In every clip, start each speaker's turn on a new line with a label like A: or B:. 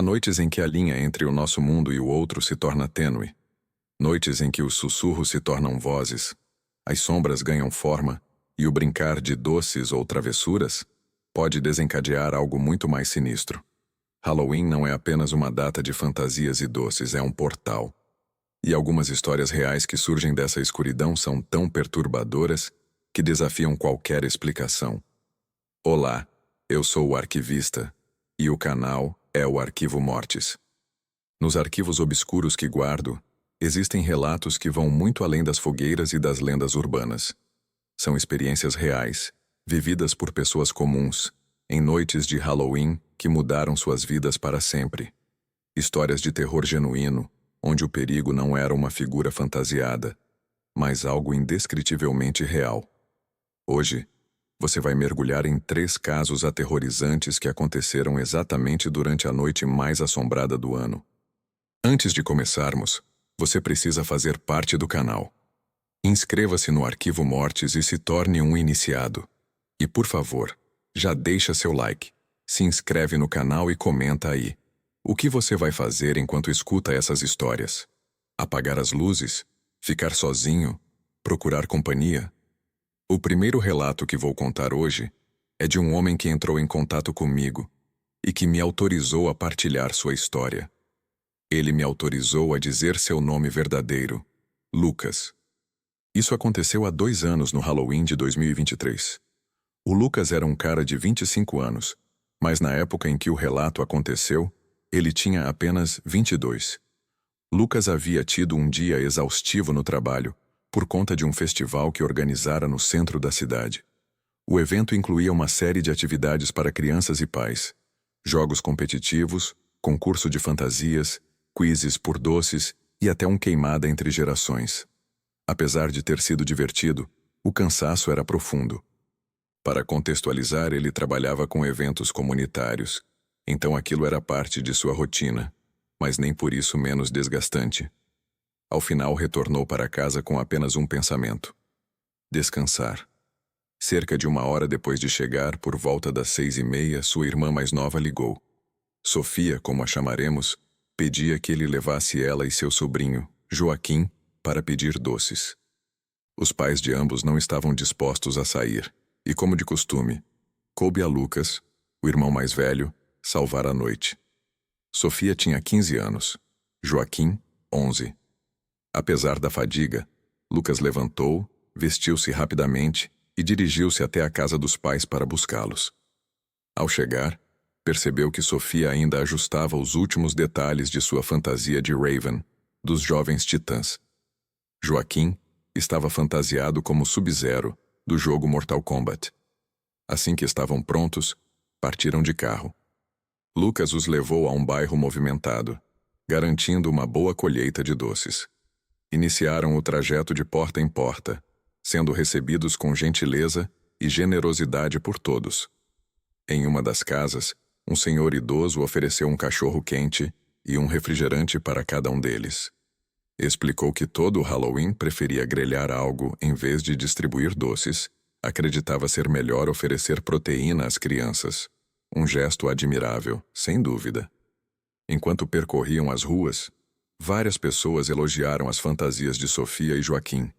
A: Há noites em que a linha entre o nosso mundo e o outro se torna tênue. Noites em que os sussurros se tornam vozes, as sombras ganham forma e o brincar de doces ou travessuras pode desencadear algo muito mais sinistro. Halloween não é apenas uma data de fantasias e doces, é um portal. E algumas histórias reais que surgem dessa escuridão são tão perturbadoras que desafiam qualquer explicação. Olá, eu sou o Arquivista, e o canal é o Arquivo Mortis. Nos arquivos obscuros que guardo, existem relatos que vão muito além das fogueiras e das lendas urbanas. São experiências reais, vividas por pessoas comuns, em noites de Halloween que mudaram suas vidas para sempre. Histórias de terror genuíno, onde o perigo não era uma figura fantasiada, mas algo indescritivelmente real. Hoje, você vai mergulhar em 3 casos aterrorizantes que aconteceram exatamente durante a noite mais assombrada do ano. Antes de começarmos, você precisa fazer parte do canal. Inscreva-se no Arquivo Mortis e se torne um iniciado. E por favor, já deixa seu like, se inscreve no canal e comenta aí. O que você vai fazer enquanto escuta essas histórias? Apagar as luzes? Ficar sozinho? Procurar companhia? O primeiro relato que vou contar hoje é de um homem que entrou em contato comigo e que me autorizou a partilhar sua história. Ele me autorizou a dizer seu nome verdadeiro, Lucas. Isso aconteceu há 2 anos no Halloween de 2023. O Lucas era um cara de 25 anos, mas na época em que o relato aconteceu, ele tinha apenas 22. Lucas havia tido um dia exaustivo no trabalho por conta de um festival que organizara no centro da cidade. O evento incluía uma série de atividades para crianças e pais, jogos competitivos, concurso de fantasias, quizzes por doces e até um queimada entre gerações. Apesar de ter sido divertido, o cansaço era profundo. Para contextualizar, ele trabalhava com eventos comunitários, então aquilo era parte de sua rotina, mas nem por isso menos desgastante. Ao final, retornou para casa com apenas um pensamento: descansar. Cerca de 1 hora depois de chegar, por volta das 6h30, sua irmã mais nova ligou. Sofia, como a chamaremos, pedia que ele levasse ela e seu sobrinho, Joaquim, para pedir doces. Os pais de ambos não estavam dispostos a sair, e como de costume, coube a Lucas, o irmão mais velho, salvar a noite. Sofia tinha 15 anos, Joaquim, 11. Apesar da fadiga, Lucas levantou, vestiu-se rapidamente e dirigiu-se até a casa dos pais para buscá-los. Ao chegar, percebeu que Sofia ainda ajustava os últimos detalhes de sua fantasia de Raven, dos Jovens Titãs. Joaquim estava fantasiado como Sub-Zero, do jogo Mortal Kombat. Assim que estavam prontos, partiram de carro. Lucas os levou a um bairro movimentado, garantindo uma boa colheita de doces. Iniciaram o trajeto de porta em porta, sendo recebidos com gentileza e generosidade por todos. Em uma das casas, um senhor idoso ofereceu um cachorro quente e um refrigerante para cada um deles. Explicou que todo o Halloween preferia grelhar algo em vez de distribuir doces. Acreditava ser melhor oferecer proteína às crianças. Um gesto admirável, sem dúvida. Enquanto percorriam as ruas, várias pessoas elogiaram as fantasias de Sofia e Joaquim.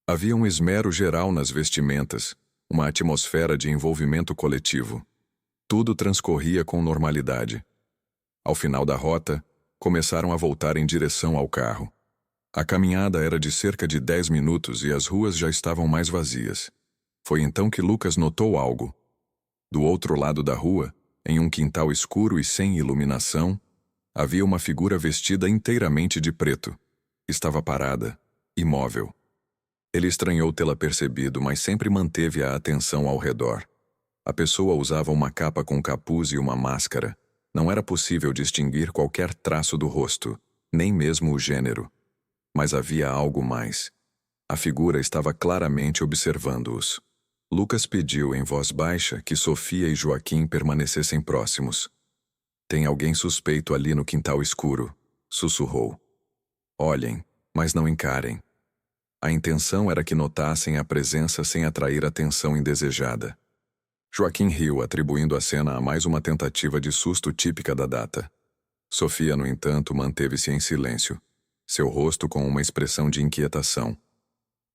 A: Havia um esmero geral nas vestimentas, uma atmosfera de envolvimento coletivo. Tudo transcorria com normalidade. Ao final da rota, começaram a voltar em direção ao carro. A caminhada era de cerca de 10 minutos e as ruas já estavam mais vazias. Foi então que Lucas notou algo. Do outro lado da rua, em um quintal escuro e sem iluminação, havia uma figura vestida inteiramente de preto. Estava parada, imóvel. Ele estranhou tê-la percebido, mas sempre manteve a atenção ao redor. A pessoa usava uma capa com capuz e uma máscara. Não era possível distinguir qualquer traço do rosto, nem mesmo o gênero. Mas havia algo mais. A figura estava claramente observando-os. Lucas pediu em voz baixa que Sofia e Joaquim permanecessem próximos. "Tem alguém suspeito ali no quintal escuro", sussurrou. "Olhem, mas não encarem." A intenção era que notassem a presença sem atrair atenção indesejada. Joaquim riu, atribuindo a cena a mais uma tentativa de susto típica da data. Sofia, no entanto, manteve-se em silêncio, seu rosto com uma expressão de inquietação.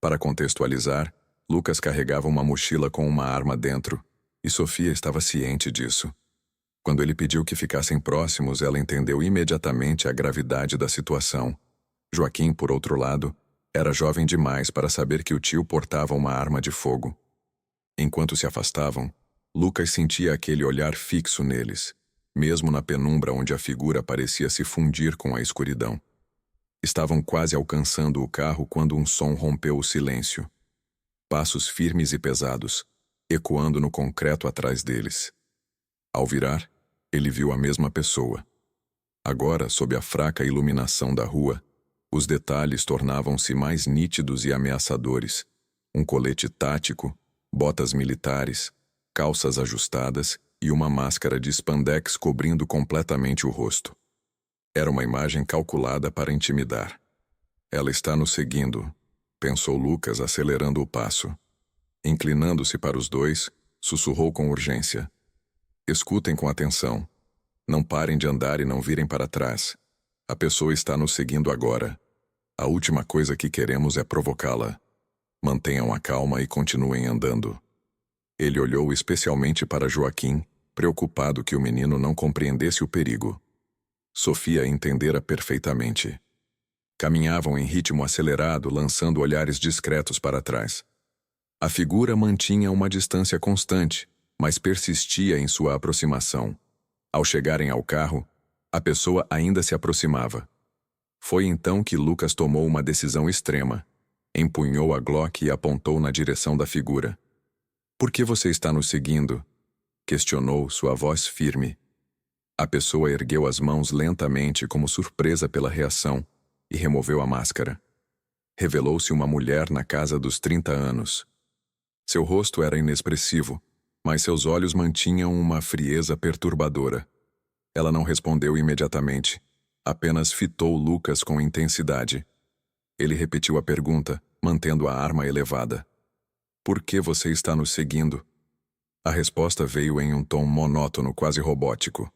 A: Para contextualizar, Lucas carregava uma mochila com uma arma dentro, e Sofia estava ciente disso. Quando ele pediu que ficassem próximos, ela entendeu imediatamente a gravidade da situação. Joaquim, por outro lado, era jovem demais para saber que o tio portava uma arma de fogo. Enquanto se afastavam, Lucas sentia aquele olhar fixo neles, mesmo na penumbra onde a figura parecia se fundir com a escuridão. Estavam quase alcançando o carro quando um som rompeu o silêncio. Passos firmes e pesados, ecoando no concreto atrás deles. Ao virar, ele viu a mesma pessoa. Agora, sob a fraca iluminação da rua, os detalhes tornavam-se mais nítidos e ameaçadores. Um colete tático, botas militares, calças ajustadas e uma máscara de spandex cobrindo completamente o rosto. Era uma imagem calculada para intimidar. Ela está nos seguindo, pensou Lucas, acelerando o passo. Inclinando-se para os dois, sussurrou com urgência. Escutem com atenção. Não parem de andar e não virem para trás. A pessoa está nos seguindo agora. A última coisa que queremos é provocá-la. Mantenham a calma e continuem andando. Ele olhou especialmente para Joaquim, preocupado que o menino não compreendesse o perigo. Sofia entendera perfeitamente. Caminhavam em ritmo acelerado, lançando olhares discretos para trás. A figura mantinha uma distância constante, mas persistia em sua aproximação. Ao chegarem ao carro, a pessoa ainda se aproximava. Foi então que Lucas tomou uma decisão extrema. Empunhou a Glock e apontou na direção da figura. "Por que você está nos seguindo?" questionou, sua voz firme. A pessoa ergueu as mãos lentamente como surpresa pela reação e removeu a máscara. Revelou-se uma mulher na casa dos 30 anos. Seu rosto era inexpressivo, mas seus olhos mantinham uma frieza perturbadora. Ela não respondeu imediatamente, apenas fitou Lucas com intensidade. Ele repetiu a pergunta, mantendo a arma elevada. "Por que você está nos seguindo?" A resposta veio em um tom monótono, quase robótico.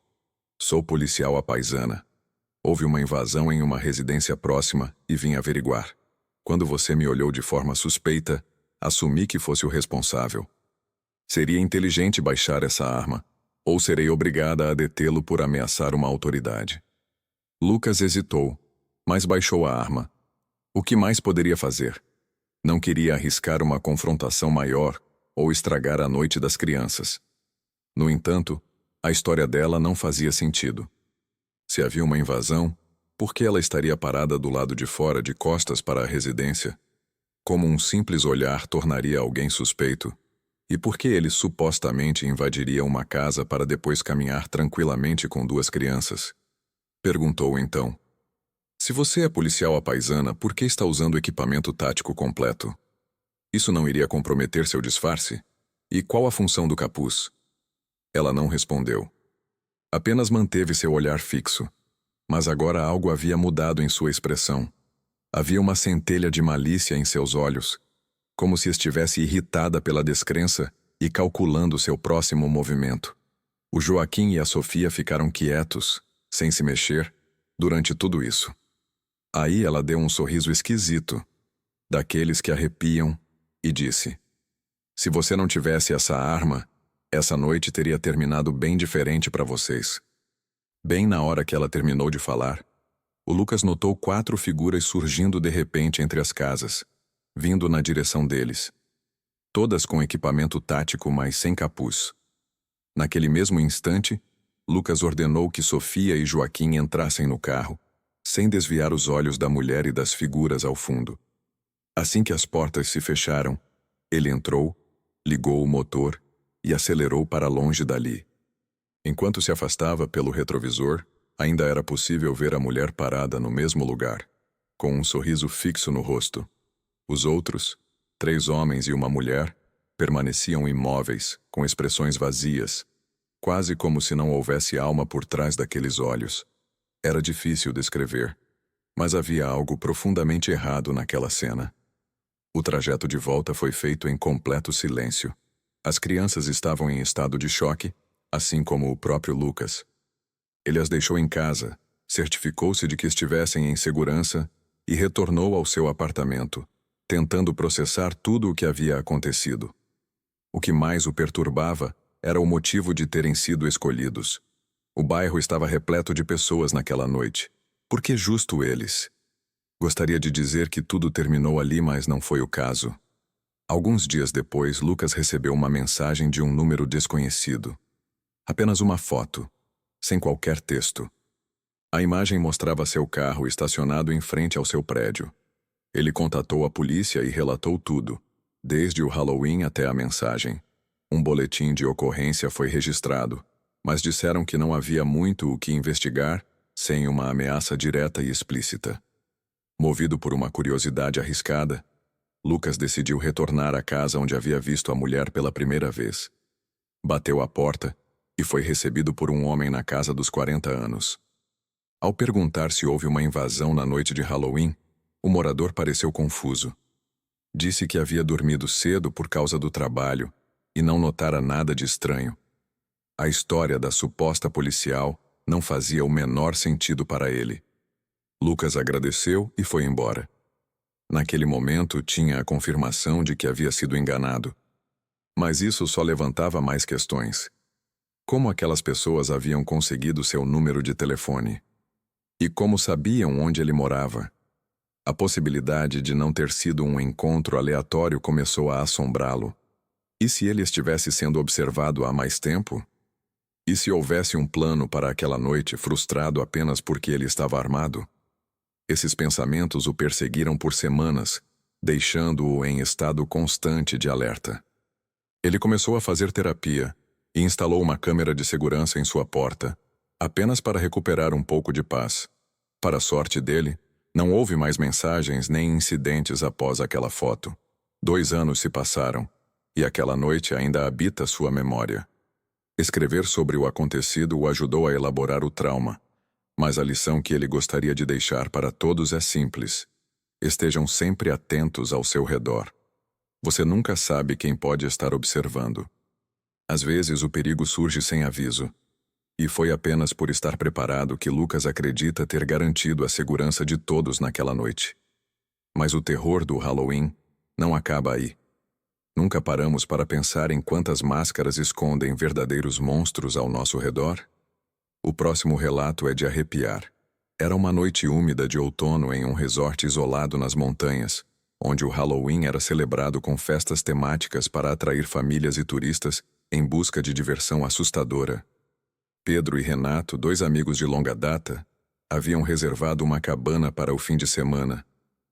A: "Sou policial à paisana. Houve uma invasão em uma residência próxima e vim averiguar. Quando você me olhou de forma suspeita, assumi que fosse o responsável. Seria inteligente baixar essa arma, ou serei obrigada a detê-lo por ameaçar uma autoridade." Lucas hesitou, mas baixou a arma. O que mais poderia fazer? Não queria arriscar uma confrontação maior ou estragar a noite das crianças. No entanto, a história dela não fazia sentido. Se havia uma invasão, por que ela estaria parada do lado de fora, de costas para a residência? Como um simples olhar tornaria alguém suspeito? E por que ele supostamente invadiria uma casa para depois caminhar tranquilamente com duas crianças? Perguntou então. "Se você é policial à paisana, por que está usando equipamento tático completo? Isso não iria comprometer seu disfarce? E qual a função do capuz?" Ela não respondeu. Apenas manteve seu olhar fixo. Mas agora algo havia mudado em sua expressão. Havia uma centelha de malícia em seus olhos, como se estivesse irritada pela descrença e calculando seu próximo movimento. O Joaquim e a Sofia ficaram quietos, sem se mexer, durante tudo isso. Aí ela deu um sorriso esquisito, daqueles que arrepiam, e disse: "Se você não tivesse essa arma, essa noite teria terminado bem diferente para vocês." Bem na hora que ela terminou de falar, o Lucas notou 4 figuras surgindo de repente entre as casas, vindo na direção deles. Todas com equipamento tático, mas sem capuz. Naquele mesmo instante, Lucas ordenou que Sofia e Joaquim entrassem no carro, sem desviar os olhos da mulher e das figuras ao fundo. Assim que as portas se fecharam, ele entrou, ligou o motor e acelerou para longe dali. Enquanto se afastava pelo retrovisor, ainda era possível ver a mulher parada no mesmo lugar, com um sorriso fixo no rosto. Os outros, 3 homens e uma mulher, permaneciam imóveis, com expressões vazias, quase como se não houvesse alma por trás daqueles olhos. Era difícil descrever, mas havia algo profundamente errado naquela cena. O trajeto de volta foi feito em completo silêncio. As crianças estavam em estado de choque, assim como o próprio Lucas. Ele as deixou em casa, certificou-se de que estivessem em segurança e retornou ao seu apartamento, tentando processar tudo o que havia acontecido. O que mais o perturbava era o motivo de terem sido escolhidos. O bairro estava repleto de pessoas naquela noite. Por que justo eles? Gostaria de dizer que tudo terminou ali, mas não foi o caso. Alguns dias depois, Lucas recebeu uma mensagem de um número desconhecido. Apenas uma foto, sem qualquer texto. A imagem mostrava seu carro estacionado em frente ao seu prédio. Ele contatou a polícia e relatou tudo, desde o Halloween até a mensagem. Um boletim de ocorrência foi registrado, mas disseram que não havia muito o que investigar sem uma ameaça direta e explícita. Movido por uma curiosidade arriscada, Lucas decidiu retornar à casa onde havia visto a mulher pela primeira vez. Bateu à porta e foi recebido por um homem na casa dos 40 anos. Ao perguntar se houve uma invasão na noite de Halloween, o morador pareceu confuso. Disse que havia dormido cedo por causa do trabalho e não notara nada de estranho. A história da suposta policial não fazia o menor sentido para ele. Lucas agradeceu e foi embora. Naquele momento, tinha a confirmação de que havia sido enganado. Mas isso só levantava mais questões. Como aquelas pessoas haviam conseguido seu número de telefone? E como sabiam onde ele morava? A possibilidade de não ter sido um encontro aleatório começou a assombrá-lo. E se ele estivesse sendo observado há mais tempo? E se houvesse um plano para aquela noite frustrado apenas porque ele estava armado? Esses pensamentos o perseguiram por semanas, deixando-o em estado constante de alerta. Ele começou a fazer terapia e instalou uma câmera de segurança em sua porta, apenas para recuperar um pouco de paz. Para a sorte dele, não houve mais mensagens nem incidentes após aquela foto. 2 anos se passaram, e aquela noite ainda habita sua memória. Escrever sobre o acontecido o ajudou a elaborar o trauma, mas a lição que ele gostaria de deixar para todos é simples. Estejam sempre atentos ao seu redor. Você nunca sabe quem pode estar observando. Às vezes o perigo surge sem aviso. E foi apenas por estar preparado que Lucas acredita ter garantido a segurança de todos naquela noite. Mas o terror do Halloween não acaba aí. Nunca paramos para pensar em quantas máscaras escondem verdadeiros monstros ao nosso redor? O próximo relato é de arrepiar. Era uma noite úmida de outono em um resort isolado nas montanhas, onde o Halloween era celebrado com festas temáticas para atrair famílias e turistas em busca de diversão assustadora. Pedro e Renato, 2 amigos de longa data, haviam reservado uma cabana para o fim de semana,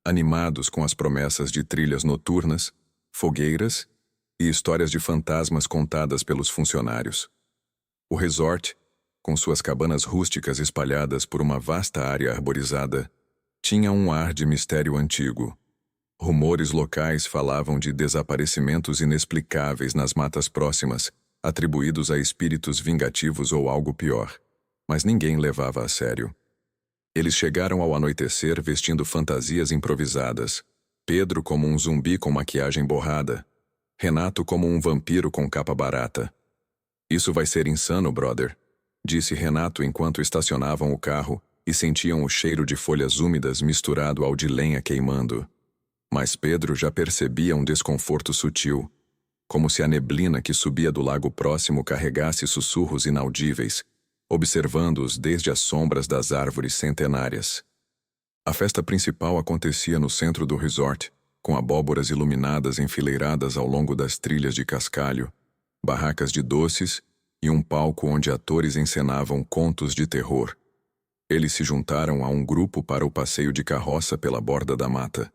A: animados com as promessas de trilhas noturnas, fogueiras e histórias de fantasmas contadas pelos funcionários. O resort, com suas cabanas rústicas espalhadas por uma vasta área arborizada, tinha um ar de mistério antigo. Rumores locais falavam de desaparecimentos inexplicáveis nas matas próximas, atribuídos a espíritos vingativos ou algo pior, mas ninguém levava a sério. Eles chegaram ao anoitecer vestindo fantasias improvisadas, Pedro como um zumbi com maquiagem borrada, Renato como um vampiro com capa barata. "Isso vai ser insano, brother", disse Renato enquanto estacionavam o carro e sentiam o cheiro de folhas úmidas misturado ao de lenha queimando. Mas Pedro já percebia um desconforto sutil, como se a neblina que subia do lago próximo carregasse sussurros inaudíveis, observando-os desde as sombras das árvores centenárias. A festa principal acontecia no centro do resort, com abóboras iluminadas enfileiradas ao longo das trilhas de cascalho, barracas de doces e um palco onde atores encenavam contos de terror. Eles se juntaram a um grupo para o passeio de carroça pela borda da mata.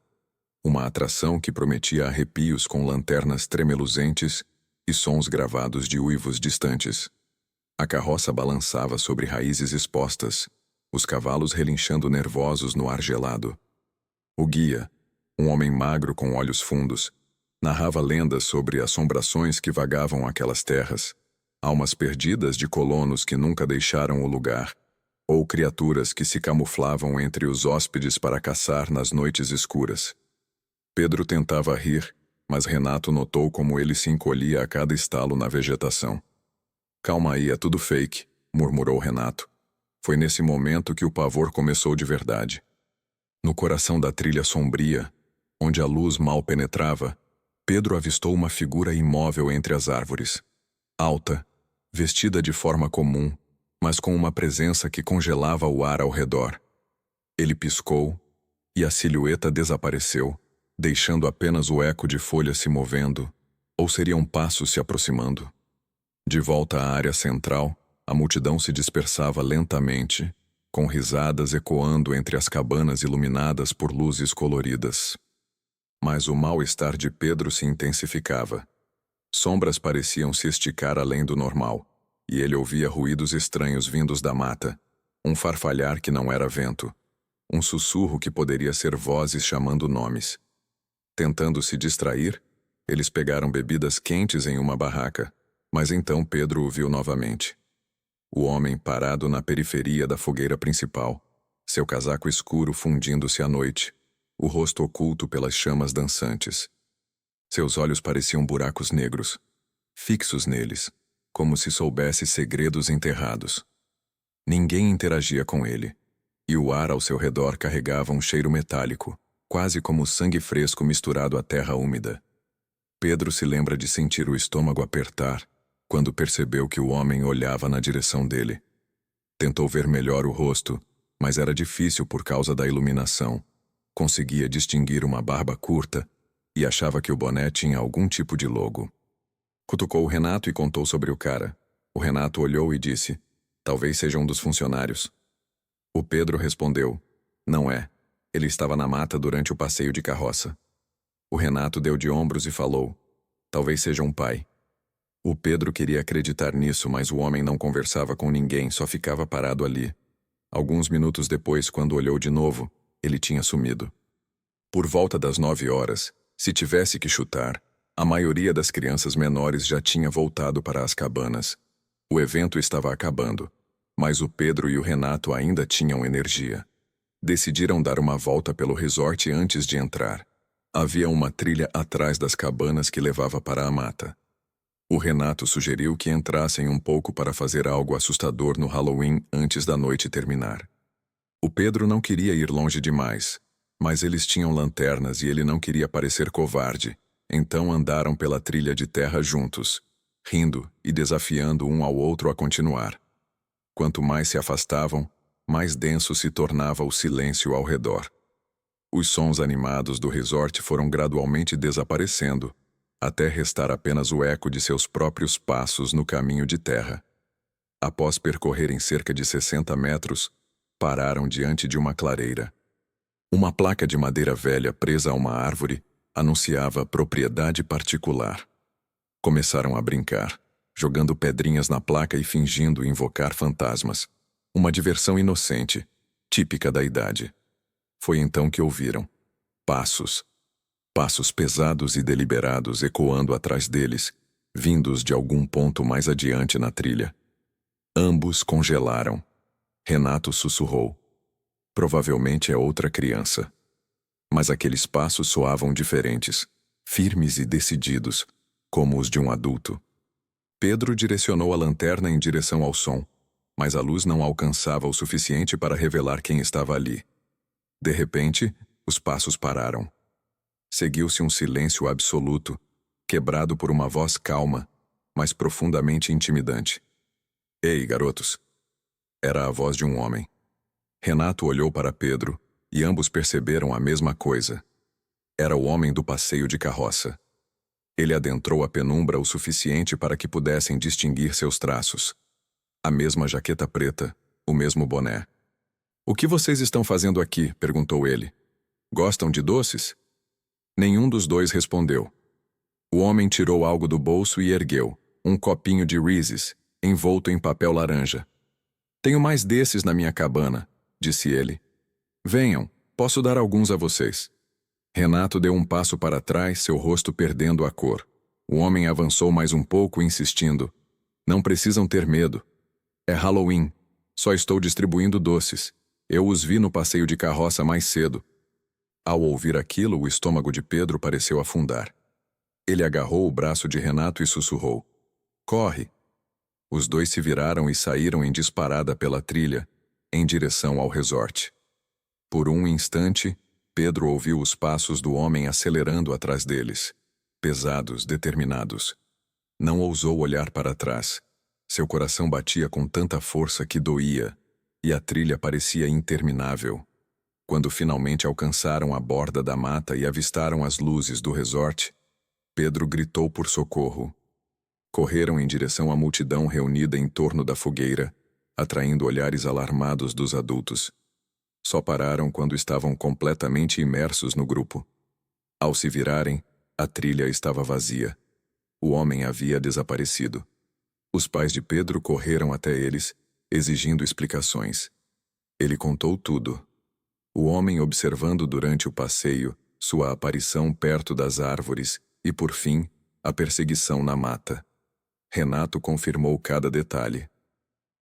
A: Uma atração que prometia arrepios com lanternas tremeluzentes e sons gravados de uivos distantes. A carroça balançava sobre raízes expostas, os cavalos relinchando nervosos no ar gelado. O guia, um homem magro com olhos fundos, narrava lendas sobre assombrações que vagavam aquelas terras, almas perdidas de colonos que nunca deixaram o lugar, ou criaturas que se camuflavam entre os hóspedes para caçar nas noites escuras. Pedro tentava rir, mas Renato notou como ele se encolhia a cada estalo na vegetação. "Calma aí, é tudo fake", murmurou Renato. Foi nesse momento que o pavor começou de verdade. No coração da trilha sombria, onde a luz mal penetrava, Pedro avistou uma figura imóvel entre as árvores. Alta, vestida de forma comum, mas com uma presença que congelava o ar ao redor. Ele piscou, e a silhueta desapareceu, deixando apenas o eco de folhas se movendo, ou seriam passos se aproximando. De volta à área central, a multidão se dispersava lentamente, com risadas ecoando entre as cabanas iluminadas por luzes coloridas. Mas o mal-estar de Pedro se intensificava. Sombras pareciam se esticar além do normal, e ele ouvia ruídos estranhos vindos da mata, um farfalhar que não era vento, um sussurro que poderia ser vozes chamando nomes. Tentando se distrair, eles pegaram bebidas quentes em uma barraca, mas então Pedro o viu novamente. O homem parado na periferia da fogueira principal, seu casaco escuro fundindo-se à noite, o rosto oculto pelas chamas dançantes. Seus olhos pareciam buracos negros, fixos neles, como se soubesse segredos enterrados. Ninguém interagia com ele, e o ar ao seu redor carregava um cheiro metálico, quase como sangue fresco misturado à terra úmida. Pedro se lembra de sentir o estômago apertar quando percebeu que o homem olhava na direção dele. Tentou ver melhor o rosto, mas era difícil por causa da iluminação. Conseguia distinguir uma barba curta e achava que o boné tinha algum tipo de logo. Cutucou o Renato e contou sobre o cara. O Renato olhou e disse: "Talvez seja um dos funcionários." O Pedro respondeu: "Não é. Ele estava na mata durante o passeio de carroça." O Renato deu de ombros e falou: "Talvez seja um pai." O Pedro queria acreditar nisso, mas o homem não conversava com ninguém, só ficava parado ali. Alguns minutos depois, quando olhou de novo, ele tinha sumido. Por volta das 9 horas, se tivesse que chutar, a maioria das crianças menores já tinha voltado para as cabanas. O evento estava acabando, mas o Pedro e o Renato ainda tinham energia. Decidiram dar uma volta pelo resort antes de entrar. Havia uma trilha atrás das cabanas que levava para a mata. O Renato sugeriu que entrassem um pouco para fazer algo assustador no Halloween antes da noite terminar. O Pedro não queria ir longe demais, mas eles tinham lanternas e ele não queria parecer covarde, então andaram pela trilha de terra juntos, rindo e desafiando um ao outro a continuar. Quanto mais se afastavam, mais denso se tornava o silêncio ao redor. Os sons animados do resort foram gradualmente desaparecendo, até restar apenas o eco de seus próprios passos no caminho de terra. Após percorrerem cerca de 60 metros, pararam diante de uma clareira. Uma placa de madeira velha presa a uma árvore anunciava propriedade particular. Começaram a brincar, jogando pedrinhas na placa e fingindo invocar fantasmas. Uma diversão inocente, típica da idade. Foi então que ouviram passos. Passos pesados e deliberados ecoando atrás deles, vindos de algum ponto mais adiante na trilha. Ambos congelaram. Renato sussurrou: "Provavelmente é outra criança." Mas aqueles passos soavam diferentes, firmes e decididos, como os de um adulto. Pedro direcionou a lanterna em direção ao som, mas a luz não alcançava o suficiente para revelar quem estava ali. De repente, os passos pararam. Seguiu-se um silêncio absoluto, quebrado por uma voz calma, mas profundamente intimidante. "Ei, garotos!" Era a voz de um homem. Renato olhou para Pedro, e ambos perceberam a mesma coisa. Era o homem do passeio de carroça. Ele adentrou a penumbra o suficiente para que pudessem distinguir seus traços. A mesma jaqueta preta, o mesmo boné. "O que vocês estão fazendo aqui?" perguntou ele. "Gostam de doces?" Nenhum dos dois respondeu. O homem tirou algo do bolso e ergueu, um copinho de Reese's, envolto em papel laranja. "Tenho mais desses na minha cabana", disse ele. "Venham, posso dar alguns a vocês." Renato deu um passo para trás, seu rosto perdendo a cor. O homem avançou mais um pouco, insistindo: "Não precisam ter medo. É Halloween. Só estou distribuindo doces. Eu os vi no passeio de carroça mais cedo." Ao ouvir aquilo, o estômago de Pedro pareceu afundar. Ele agarrou o braço de Renato e sussurrou: "Corre!" Os dois se viraram e saíram em disparada pela trilha, em direção ao resort. Por um instante, Pedro ouviu os passos do homem acelerando atrás deles, pesados, determinados. Não ousou olhar para trás. Seu coração batia com tanta força que doía, e a trilha parecia interminável. Quando finalmente alcançaram a borda da mata e avistaram as luzes do resort, Pedro gritou por socorro. Correram em direção à multidão reunida em torno da fogueira, atraindo olhares alarmados dos adultos. Só pararam quando estavam completamente imersos no grupo. Ao se virarem, a trilha estava vazia. O homem havia desaparecido. Os pais de Pedro correram até eles, exigindo explicações. Ele contou tudo. O homem observando durante o passeio, sua aparição perto das árvores e, por fim, a perseguição na mata. Renato confirmou cada detalhe.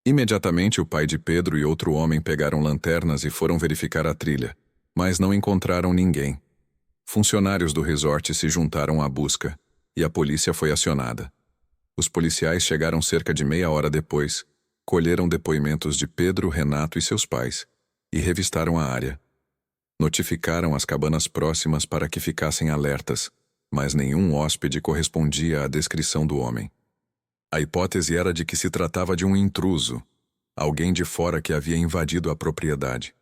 A: Imediatamente o pai de Pedro e outro homem pegaram lanternas e foram verificar a trilha, mas não encontraram ninguém. Funcionários do resort se juntaram à busca, e a polícia foi acionada. Os policiais chegaram cerca de meia hora depois, colheram depoimentos de Pedro, Renato e seus pais, e revistaram a área. Notificaram as cabanas próximas para que ficassem alertas, mas nenhum hóspede correspondia à descrição do homem. A hipótese era de que se tratava de um intruso, alguém de fora que havia invadido a propriedade.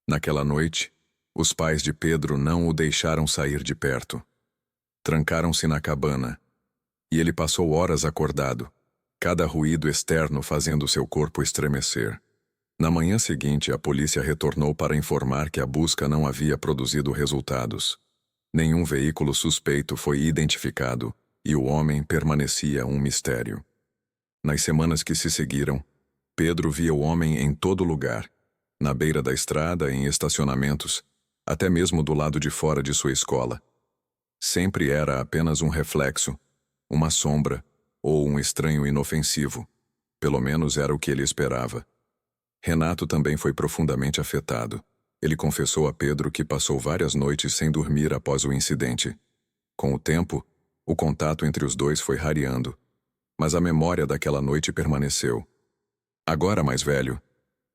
A: Naquela noite, os pais de Pedro não o deixaram sair de perto. Trancaram-se na cabana, e ele passou horas acordado, cada ruído externo fazendo seu corpo estremecer. Na manhã seguinte, a polícia retornou para informar que a busca não havia produzido resultados. Nenhum veículo suspeito foi identificado, e o homem permanecia um mistério. Nas semanas que se seguiram, Pedro via o homem em todo lugar, na beira da estrada, em estacionamentos, até mesmo do lado de fora de sua escola. Sempre era apenas um reflexo, uma sombra ou um estranho inofensivo. Pelo menos era o que ele esperava. Renato também foi profundamente afetado. Ele confessou a Pedro que passou várias noites sem dormir após o incidente. Com o tempo, o contato entre os dois foi rareando, mas a memória daquela noite permaneceu. Agora mais velho,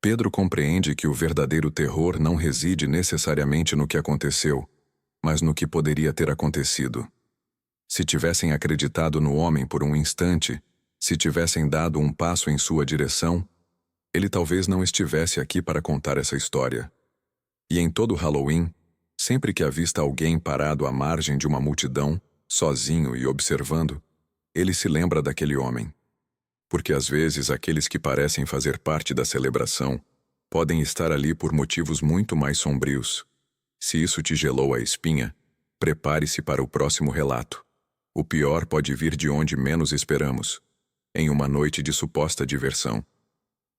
A: Pedro compreende que o verdadeiro terror não reside necessariamente no que aconteceu, mas no que poderia ter acontecido. Se tivessem acreditado no homem por um instante, se tivessem dado um passo em sua direção, ele talvez não estivesse aqui para contar essa história. E em todo Halloween, sempre que avista alguém parado à margem de uma multidão, sozinho e observando, ele se lembra daquele homem. Porque às vezes aqueles que parecem fazer parte da celebração podem estar ali por motivos muito mais sombrios. Se isso te gelou a espinha, prepare-se para o próximo relato. O pior pode vir de onde menos esperamos, em uma noite de suposta diversão.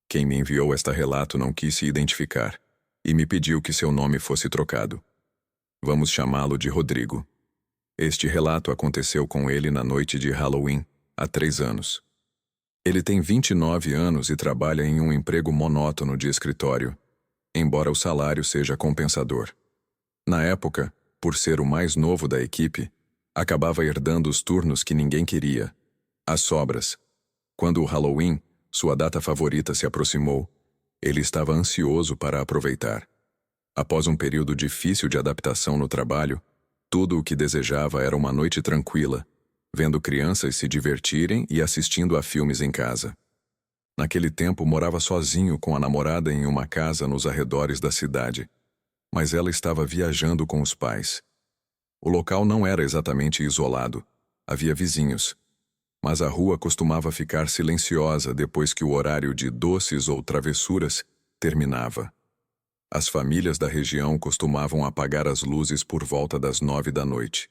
A: Quem me enviou este relato não quis se identificar e me pediu que seu nome fosse trocado. Vamos chamá-lo de Rodrigo. Este relato aconteceu com ele na noite de Halloween, há 3 anos. Ele tem 29 anos e trabalha em um emprego monótono de escritório, embora o salário seja compensador. Na época, por ser o mais novo da equipe, acabava herdando os turnos que ninguém queria, as sobras. Quando o Halloween, sua data favorita, se aproximou, ele estava ansioso para aproveitar. Após um período difícil de adaptação no trabalho, tudo o que desejava era uma noite tranquila, vendo crianças se divertirem e assistindo a filmes em casa. Naquele tempo morava sozinho com a namorada em uma casa nos arredores da cidade, mas ela estava viajando com os pais. O local não era exatamente isolado, havia vizinhos, mas a rua costumava ficar silenciosa depois que o horário de doces ou travessuras terminava. As famílias da região costumavam apagar as luzes por volta das 9 da noite.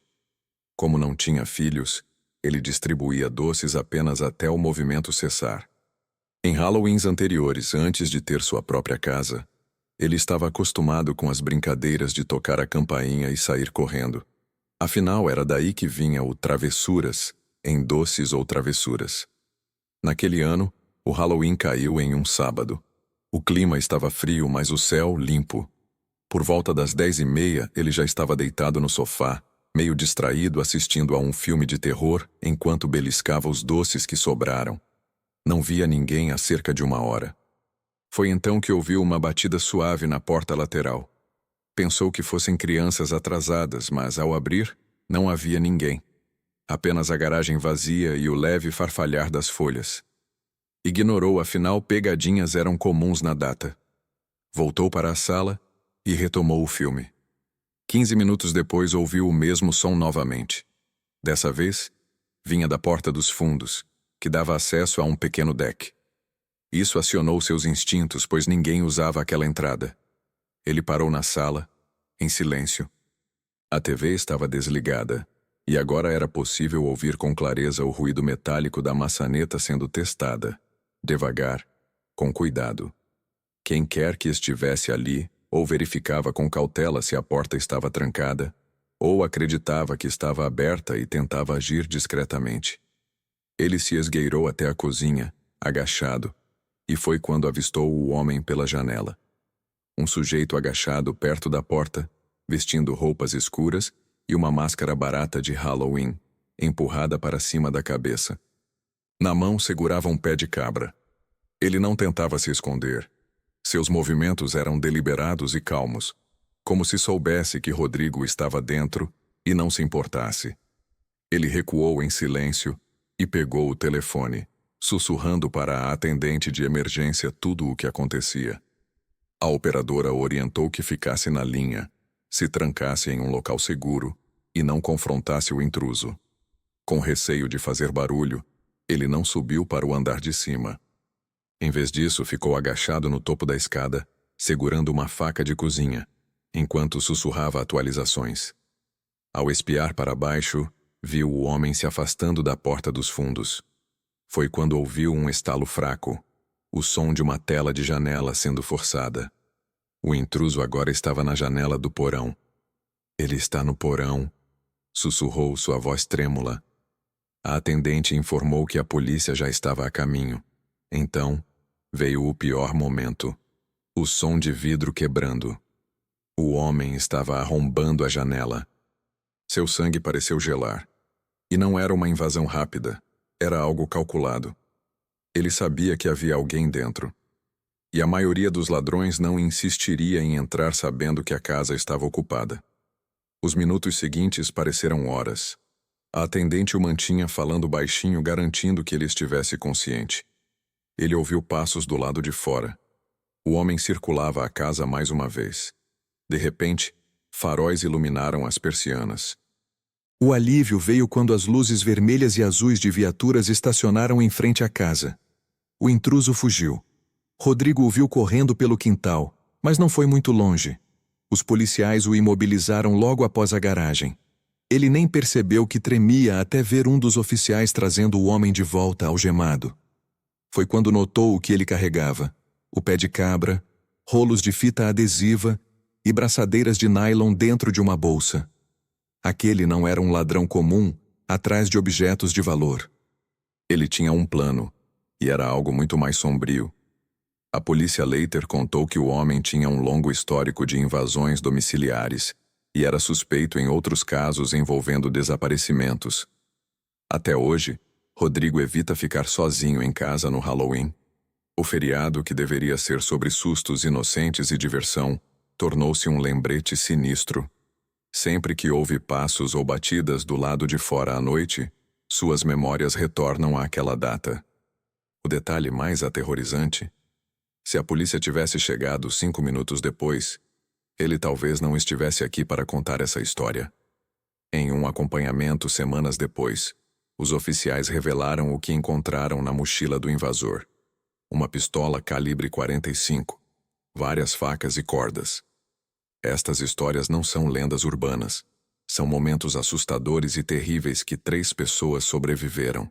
A: Como não tinha filhos, ele distribuía doces apenas até o movimento cessar. Em Halloweens anteriores, antes de ter sua própria casa, ele estava acostumado com as brincadeiras de tocar a campainha e sair correndo. Afinal, era daí que vinha o travessuras, em doces ou travessuras. Naquele ano, o Halloween caiu em um sábado. O clima estava frio, mas o céu limpo. Por volta das 10h30, ele já estava deitado no sofá, meio distraído assistindo a um filme de terror enquanto beliscava os doces que sobraram. Não via ninguém há cerca de 1 hora. Foi então que ouviu uma batida suave na porta lateral. Pensou que fossem crianças atrasadas, mas ao abrir, não havia ninguém. Apenas a garagem vazia e o leve farfalhar das folhas. Ignorou, afinal, pegadinhas eram comuns na data. Voltou para a sala e retomou o filme. 15 minutos depois ouviu o mesmo som novamente. Dessa vez, vinha da porta dos fundos, que dava acesso a um pequeno deck. Isso acionou seus instintos, pois ninguém usava aquela entrada. Ele parou na sala, em silêncio. A TV estava desligada, e agora era possível ouvir com clareza o ruído metálico da maçaneta sendo testada, devagar, com cuidado. Quem quer que estivesse ali, ou verificava com cautela se a porta estava trancada, ou acreditava que estava aberta e tentava agir discretamente. Ele se esgueirou até a cozinha, agachado, e foi quando avistou o homem pela janela. Um sujeito agachado perto da porta, vestindo roupas escuras e uma máscara barata de Halloween, empurrada para cima da cabeça. Na mão segurava um pé de cabra. Ele não tentava se esconder. Seus movimentos eram deliberados e calmos, como se soubesse que Rodrigo estava dentro e não se importasse. Ele recuou em silêncio e pegou o telefone, sussurrando para a atendente de emergência tudo o que acontecia. A operadora orientou que ficasse na linha, se trancasse em um local seguro e não confrontasse o intruso. Com receio de fazer barulho, ele não subiu para o andar de cima. Em vez disso, ficou agachado no topo da escada, segurando uma faca de cozinha, enquanto sussurrava atualizações. Ao espiar para baixo, viu o homem se afastando da porta dos fundos. Foi quando ouviu um estalo fraco, o som de uma tela de janela sendo forçada. O intruso agora estava na janela do porão. Ele está no porão, sussurrou sua voz trêmula. A atendente informou que a polícia já estava a caminho. Então, veio o pior momento. O som de vidro quebrando. O homem estava arrombando a janela. Seu sangue pareceu gelar. E não era uma invasão rápida. Era algo calculado. Ele sabia que havia alguém dentro. E a maioria dos ladrões não insistiria em entrar sabendo que a casa estava ocupada. Os minutos seguintes pareceram horas. A atendente o mantinha falando baixinho, garantindo que ele estivesse consciente. Ele ouviu passos do lado de fora. O homem circulava a casa mais uma vez. De repente, faróis iluminaram as persianas. O alívio veio quando as luzes vermelhas e azuis de viaturas estacionaram em frente à casa. O intruso fugiu. Rodrigo o viu correndo pelo quintal, mas não foi muito longe. Os policiais o imobilizaram logo após a garagem. Ele nem percebeu que tremia até ver um dos oficiais trazendo o homem de volta algemado. Foi quando notou o que ele carregava: o pé de cabra, rolos de fita adesiva e braçadeiras de nylon dentro de uma bolsa. Aquele não era um ladrão comum, atrás de objetos de valor. Ele tinha um plano, e era algo muito mais sombrio. A polícia Leiter contou que o homem tinha um longo histórico de invasões domiciliares e era suspeito em outros casos envolvendo desaparecimentos. Até hoje, Rodrigo evita ficar sozinho em casa no Halloween. O feriado, que deveria ser sobre sustos inocentes e diversão, tornou-se um lembrete sinistro. Sempre que houve passos ou batidas do lado de fora à noite, suas memórias retornam àquela data. O detalhe mais aterrorizante: se a polícia tivesse chegado 5 minutos depois, ele talvez não estivesse aqui para contar essa história. Em um acompanhamento semanas depois, os oficiais revelaram o que encontraram na mochila do invasor: uma pistola calibre 45, várias facas e cordas. Estas histórias não são lendas urbanas. São momentos assustadores e terríveis que 3 pessoas sobreviveram.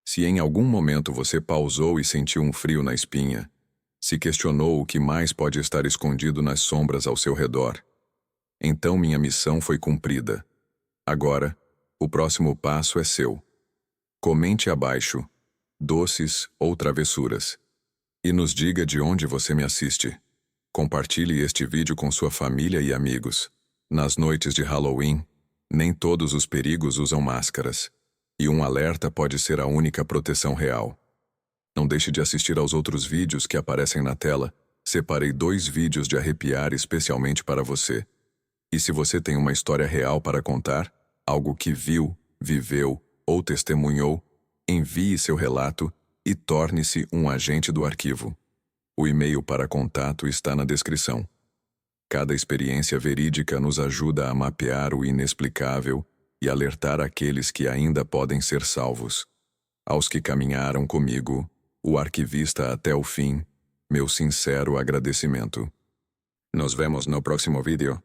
A: Se em algum momento você pausou e sentiu um frio na espinha, se questionou o que mais pode estar escondido nas sombras ao seu redor, então minha missão foi cumprida. Agora, o próximo passo é seu. Comente abaixo, doces ou travessuras. E nos diga de onde você me assiste. Compartilhe este vídeo com sua família e amigos. Nas noites de Halloween, nem todos os perigos usam máscaras. E um alerta pode ser a única proteção real. Não deixe de assistir aos outros vídeos que aparecem na tela. Separei 2 vídeos de arrepiar especialmente para você. E se você tem uma história real para contar, algo que viu, viveu ou testemunhou, envie seu relato e torne-se um agente do arquivo. O e-mail para contato está na descrição. Cada experiência verídica nos ajuda a mapear o inexplicável e alertar aqueles que ainda podem ser salvos. Aos que caminharam comigo, o arquivista até o fim, meu sincero agradecimento. Nos vemos no próximo vídeo.